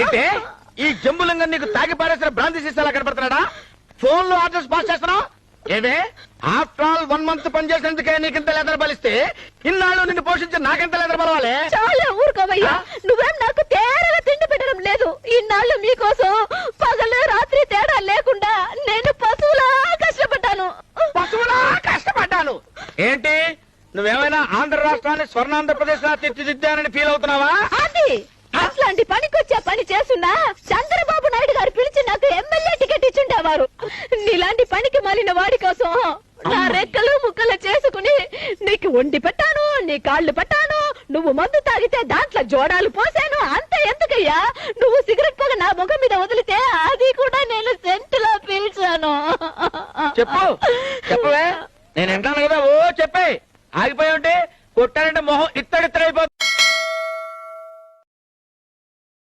ఏంటే ఈ జంబులంగా నీకు తాగి పారేసిన భ్రాంతి సీసాలా కనపడుతున్నాడా? ఫోన్ లో ఆర్డర్స్ పాస్ చేస్తున్నావు ఏమే? ఆఫ్టర్ ఆల్ 1 month పనిచేసినందుకే నీకింత లెదర్ బలిస్తే ఇన్నాళ్ళు నిన్ను పోషించి నాకెంత లెదర్ బలవాలి? చాలా ఊరుకోవయ్యా, నువ్వేం నాకు తేరగా తిండి పెట్టడం లేదు. ఇన్నాళ్ళు మీకోసం పగలు రాత్రి తేడా లేకుండా నేను పశువులా కష్టపడ్డాను. పశువులా కష్టపడ్డాను ఏంటి? నువ్వేమైనా ఆంధ్ర రాష్ట్రాన్ని స్వర్ణాంధ్రప్రదేశ్ లా తీర్చిదిద్దానని ఫీల్ అవుతున్నావా? అది అట్లాంటి పనికొచ్చే పని చేస్తున్నా చంద్రబాబు నాయుడు గారు పిలిచి నాకు ఎమ్మెల్యే టికెట్ ఇచ్చుండేవారు. నీలాంటి పనికి మాలిన వాడి కోసం నా రెక్కలు ముక్కలు చేసుకుని నీకు వండి పెట్టాను, నీ కాళ్ళు పెట్టాను. నువ్వు మందు తాగితే దాంట్లో జోడాలు పోసాను. అంతే ఎందుకయ్యా? నువ్వు సిగరెట్ పొగ నా ముఖం మీద వదిలితే అది కూడా నేను సెంటులో పీల్చాను. చెప్పు చెప్పవే, నేను వింటాను కదా. ఓ చెప్పే, ఆగిపోయి ఉంటే కొట్టానంటే మొహం ఇత్తడిత్తడైపోతుంది.